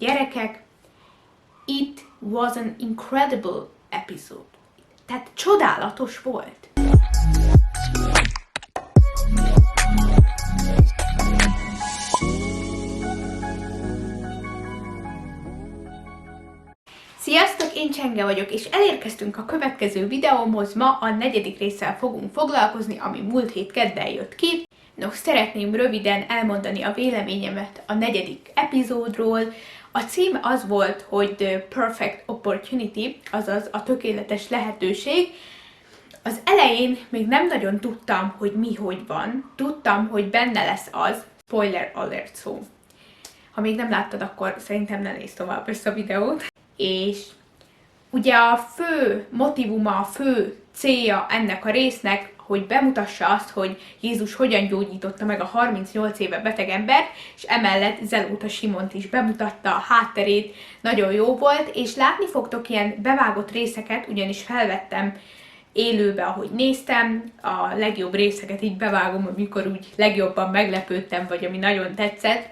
Gyerekek, it was an incredible episode. Tehát csodálatos volt. Sziasztok, én Csenge vagyok, és elérkeztünk a következő videómhoz. Ma a 4. résszel fogunk foglalkozni, ami múlt hét kedden jött ki. Nos, szeretném röviden elmondani a véleményemet a 4. epizódról. A cím az volt, hogy The Perfect Opportunity, azaz a tökéletes lehetőség. Az elején még nem nagyon tudtam, hogy mi hogy van. Tudtam, hogy benne lesz az, spoiler alert szó. Ha még nem láttad, akkor szerintem ne nézz tovább ezt a videót. És ugye a fő motívuma, a fő célja ennek a résznek, hogy bemutassa azt, hogy Jézus hogyan gyógyította meg a 38 éve beteg embert, és emellett Zelóta Simont is bemutatta, a hátterét, nagyon jó volt, és látni fogtok ilyen bevágott részeket, ugyanis felvettem élőbe, ahogy néztem, a legjobb részeket így bevágom, amikor úgy legjobban meglepődtem, vagy ami nagyon tetszett,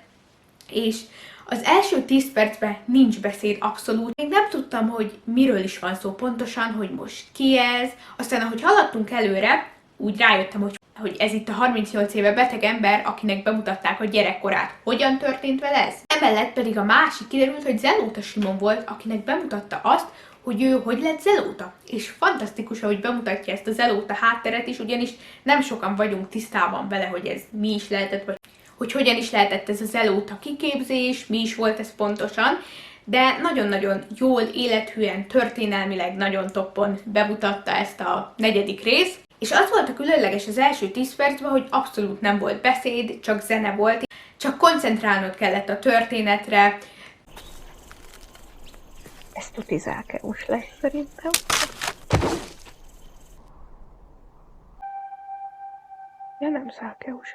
és az első 10 percben nincs beszéd abszolút. Még nem tudtam, hogy miről is van szó pontosan, hogy most ki ez. Aztán, ahogy haladtunk előre, úgy rájöttem, hogy ez itt a 38 éve beteg ember, akinek bemutatták a gyerekkorát. Hogyan történt vele ez? Emellett pedig a másik kiderült, hogy Zelóta Simon volt, akinek bemutatta azt, hogy ő hogy lett Zelóta. És fantasztikus, ahogy bemutatja ezt a Zelóta hátteret is, ugyanis nem sokan vagyunk tisztában vele, hogy ez mi is lehetett, vagy hogy hogyan is lehetett ez a Zelóta kiképzés, mi is volt ez pontosan, de nagyon-nagyon jól, élethűen, történelmileg nagyon toppon bemutatta ezt a 4. részt. És az volt a különleges az első 10 percben, hogy abszolút nem volt beszéd, csak zene volt, csak koncentrálnod kellett a történetre. Ez tuti Zákeus lesz szerintem. Ja, nem Zákeus.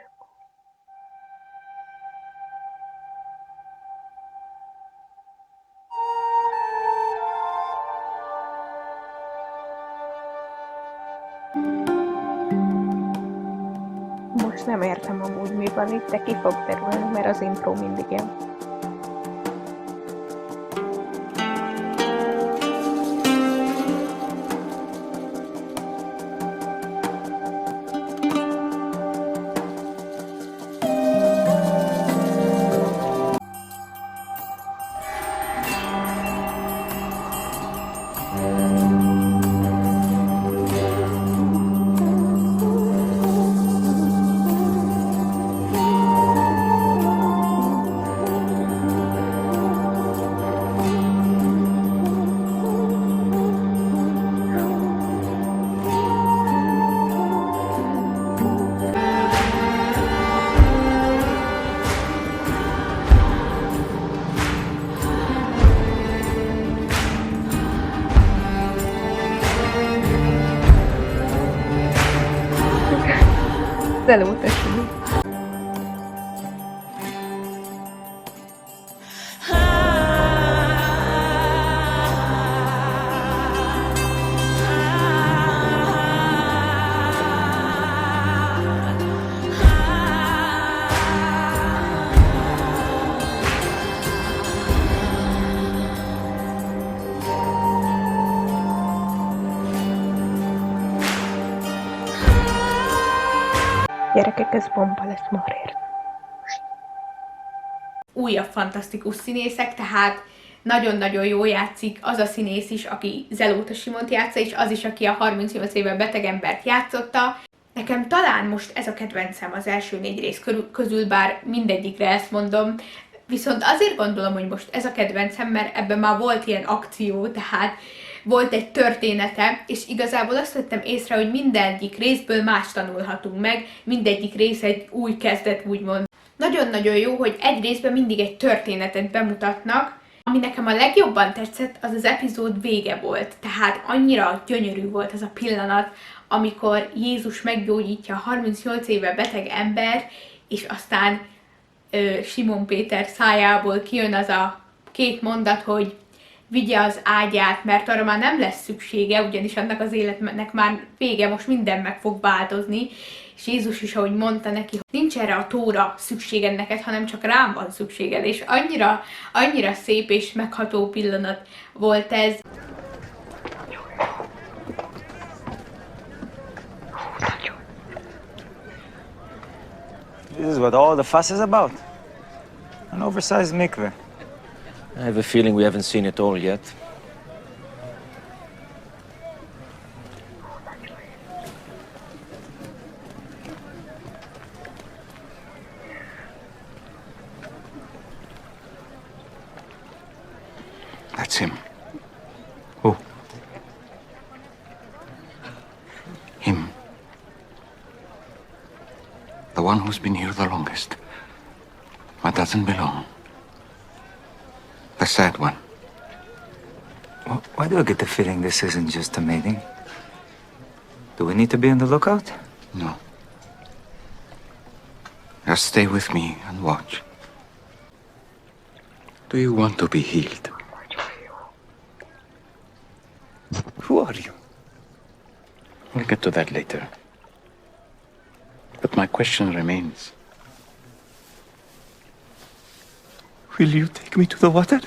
Most nem értem amúgy mi van itt, de ki fog derülni, mert az intro mindig ilyen. Zelóta Simon. Gyerekek, ez bomba lesz marért. Újabb fantasztikus színészek, tehát nagyon-nagyon jól játszik az a színész is, aki Zelóta Simont játsza, és az is, aki a 38 éve beteg embert játszotta. Nekem talán most ez a kedvencem az első 4 rész közül, bár mindegyikre ezt mondom, viszont azért gondolom, hogy most ez a kedvencem, mert ebben már volt ilyen akció, tehát volt egy története, és igazából azt vettem észre, hogy mindegyik részből más tanulhatunk meg, mindegyik rész egy új kezdet, úgymond. Nagyon-nagyon jó, hogy egy részben mindig egy történetet bemutatnak. Ami nekem a legjobban tetszett, az az epizód vége volt. Tehát annyira gyönyörű volt az a pillanat, amikor Jézus meggyógyítja a 38 éve beteg ember, és aztán Simon Péter szájából kijön az a 2 mondat, hogy vigye az ágyát, mert arra már nem lesz szüksége, ugyanis annak az életnek már vége, most minden meg fog változni, és Jézus is, ahogy mondta neki, hogy nincs erre a tóra szükséged neked, hanem csak rám van szükséged, és annyira szép és megható pillanat volt ez. This is what all the fuss is about. An oversized mikveh. I have a feeling we haven't seen it all yet. That's him. Who? Him. The one who's been here the longest. But doesn't belong. The sad one. Why do I get the feeling this isn't just a meeting? Do we need to be on the lookout? No. Just stay with me and watch. Do you want to be healed? Who are you? We'll get to that later. But my question remains. Will you take me to the water?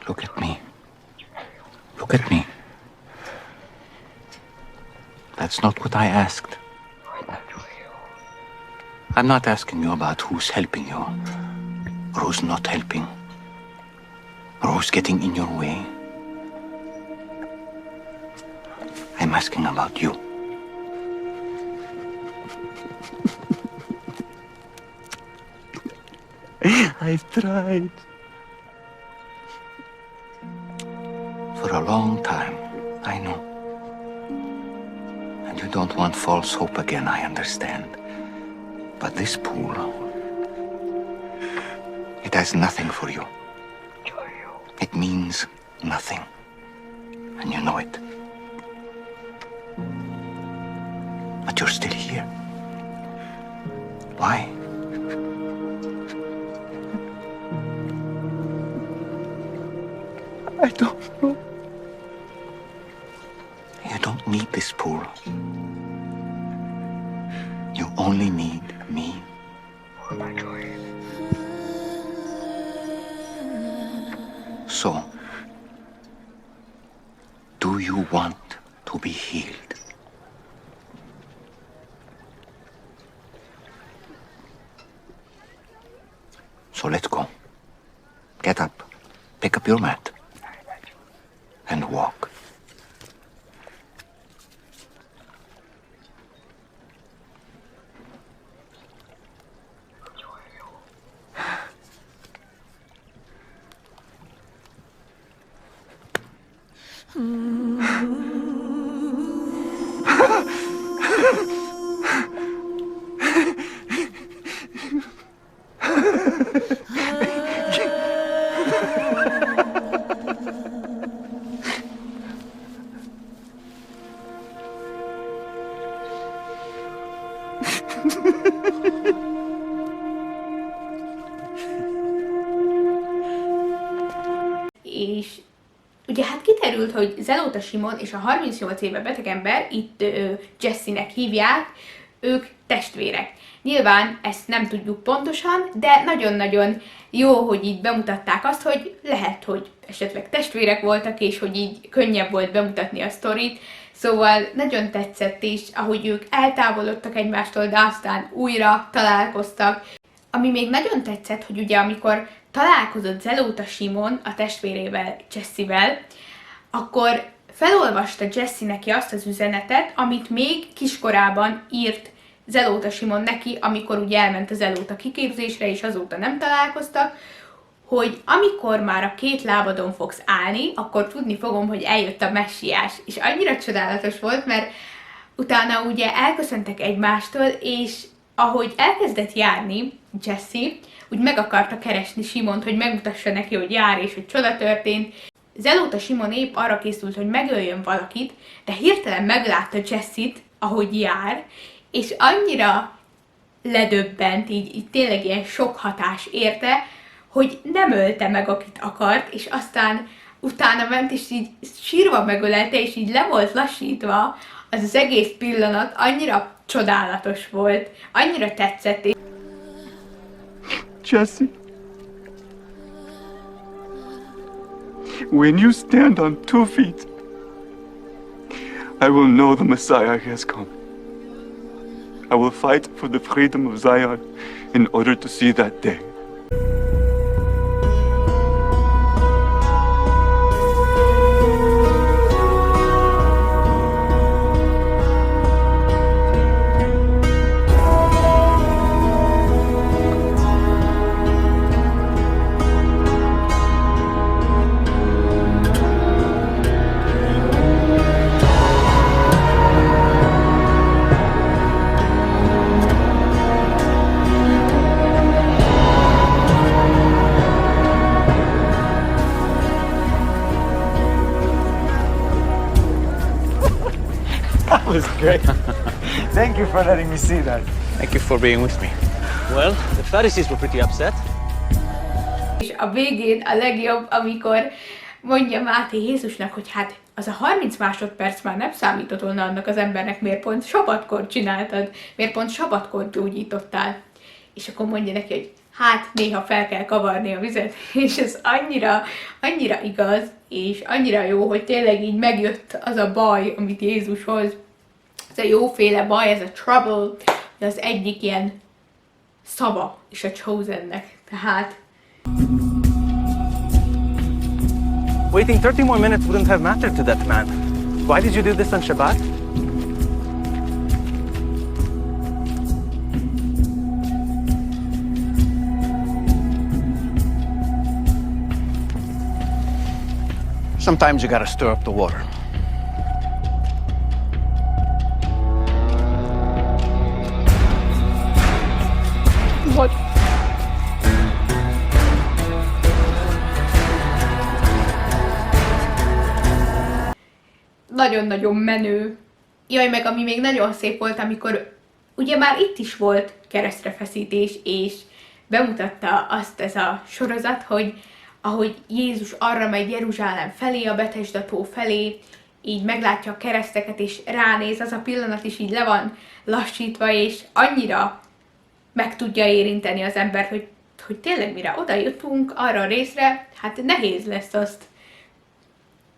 Look at me. Look at me. That's not what I asked. I'm not asking you about who's helping you, or who's not helping, or who's getting in your way. I'm asking about you. I've tried. For a long time, I know. And you don't want false hope again, I understand. But this pool, it has nothing for you. It means nothing. And you know it. But you're still here. Why? I don't know. You don't need this pool. You only need me. So, do you want to be healed? So let's go. Get up, pick up your mat, and walk. És ugye hát kiterült, hogy Zelóta Simon és a 38 éve beteg ember, itt Jesse-nek hívják, ők testvérek. Nyilván ezt nem tudjuk pontosan, de nagyon-nagyon jó, hogy így bemutatták azt, hogy lehet, hogy esetleg testvérek voltak, és hogy így könnyebb volt bemutatni a sztorit. Szóval nagyon tetszett, és ahogy ők eltávolodtak egymástól, de aztán újra találkoztak. Ami még nagyon tetszett, hogy ugye amikor találkozott Zelóta Simon a testvérével, Jesse-vel, akkor felolvasta Jesse neki azt az üzenetet, amit még kiskorában írt Zelóta Simon neki, amikor ugye elment a Zelóta kiképzésre, és azóta nem találkoztak, hogy amikor már a két lábadon fogsz állni, akkor tudni fogom, hogy eljött a messiás. És annyira csodálatos volt, mert utána ugye elköszöntek egymástól, és ahogy elkezdett járni Jesse, úgy meg akarta keresni Simont, hogy megmutassa neki, hogy jár, és hogy csoda történt. Zelóta Simon épp arra készült, hogy megöljön valakit, de hirtelen meglátta Jesse-t, ahogy jár, és annyira ledöbbent, így tényleg ilyen sok hatás érte, hogy nem ölte meg, akit akart, és aztán utána ment, és így sírva megölelte, és így le volt lassítva. Az egész pillanat annyira csodálatos volt, annyira tetszett. Jesse, when you stand on 2 feet, I will know the Messiah has come. I will fight for the freedom of Zion in order to see that day. That was great. Thank you for letting me see that. Thank you for being with me. Well, the Pharisees were pretty upset. És a végén a legjobb, amikor mondja Máté Jézusnak, hogy hát az a 30 másodperc már nem számított volna annak az embernek, miért pont sabbatkor csináltad, miért pont sabbatkor gyógyítottál. És akkor mondja neki, hogy hát néha fel kell kavarni a vizet, és ez annyira igaz, és annyira jó, hogy tényleg így megjött az a baj, amit Jézus hoz. Ez a jóféle baj, ez a trouble, de az egyik ilyen szava is a Chosennek. Tehát Waiting 30 more minutes wouldn't have mattered to that man. Why did you do this on Shabbat? Sometimes you gotta stir up the water. Hogy nagyon-nagyon menő. Jaj, meg ami még nagyon szép volt, amikor ugye már itt is volt keresztrefeszítés, és bemutatta azt ez a sorozat, hogy ahogy Jézus arra megy Jeruzsálem felé, a Betesda-tó felé, így meglátja a kereszteket, és ránéz, az a pillanat is így le van lassítva, és annyira meg tudja érinteni az embert, hogy tényleg mire oda jutunk arra a részre, hát nehéz lesz azt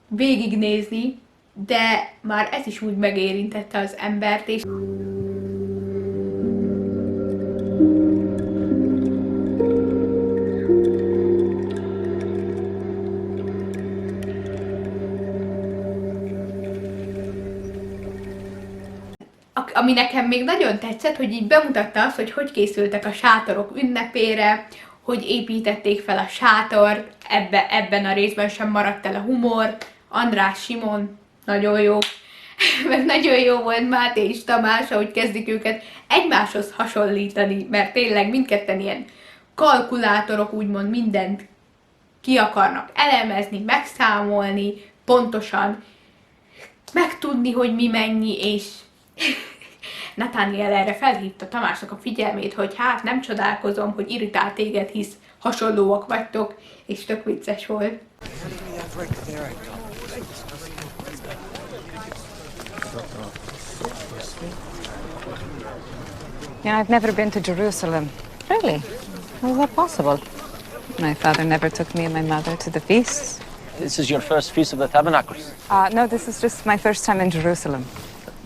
végignézni, de már ez is úgy megérintette az embert, és ami nekem még nagyon tetszett, hogy így bemutatta azt, hogy készültek a sátorok ünnepére, hogy építették fel a sátort, ebben a részben sem maradt el a humor. András, Simon, nagyon jó. Meg nagyon jó volt Máté és Tamás, ahogy kezdik őket egymáshoz hasonlítani, mert tényleg mindketten ilyen kalkulátorok, úgymond mindent ki akarnak elemezni, megszámolni, pontosan megtudni, hogy mi mennyi, és Nathaniel erre felhívta Tamásnak a figyelmét, hogy hát nem csodálkozom, hogy irritál téged, hisz hasonlóak vagytok, és tök vicces volt. Yeah, I've never been to Jerusalem. Really? How is that possible? My father never took me and my mother to the feasts. This is your first Feast of the Tabernacles. No, this is just my first time in Jerusalem.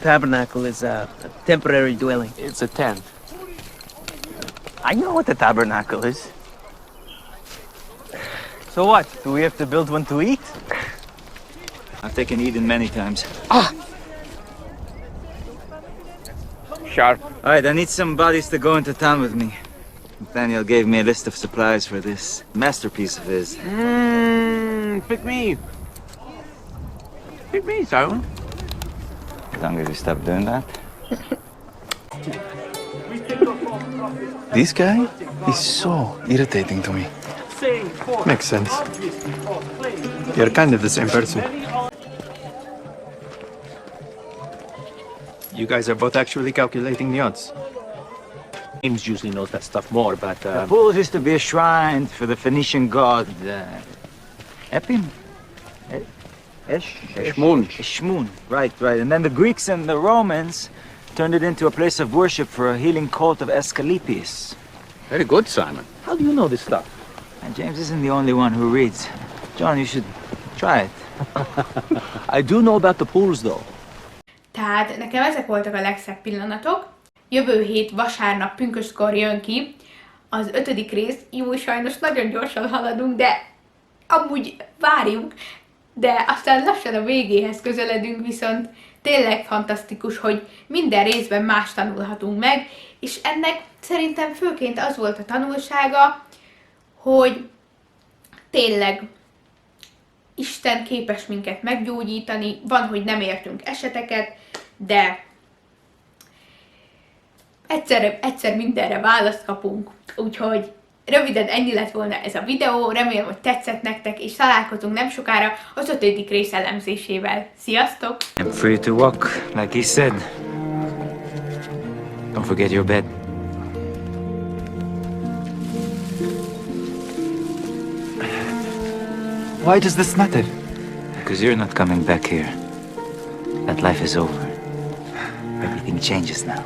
Tabernacle is a temporary dwelling. It's a tent. I know what the tabernacle is. So what? Do we have to build one to eat? I've taken Eden many times. Sharp. All right, I need some bodies to go into town with me. Nathaniel gave me a list of supplies for this masterpiece of his. Pick me. Pick me, Simon. Don't get you stop doing that. This guy is so irritating to me. Makes sense. You're kind of the same person. You guys are both actually calculating the odds. James usually knows that stuff more, but The pools used to be a shrine for the Phoenician god, Epim? Eshmun. Right. And then the Greeks and the Romans turned it into a place of worship for a healing cult of Asclepius. Very good, Simon. how do you know this stuff? And James isn't the only one who reads. John, you should try it. I do know about the pools, though. Tehát nekem ezek voltak a legszebb pillanatok. Jövő hét vasárnap pünköstkor jön ki az 5. rész. Jó, sajnos nagyon gyorsan haladunk, de amúgy várjuk. De aztán lassan a végéhez közeledünk, viszont tényleg fantasztikus, hogy minden részben más tanulhatunk meg, és ennek szerintem főként az volt a tanulsága, hogy tényleg Isten képes minket meggyógyítani, van, hogy nem értünk eseteket, de egyszer mindenre választ kapunk, úgyhogy röviden ennyi lett volna ez a videó, remélem, hogy tetszett nektek, és találkozunk nem sokára az 5. rész elemzésével. Sziasztok! I'm free to walk, like he said. Don't forget your bed. Why does this matter? Because you're not coming back here. That life is over. Everything changes now.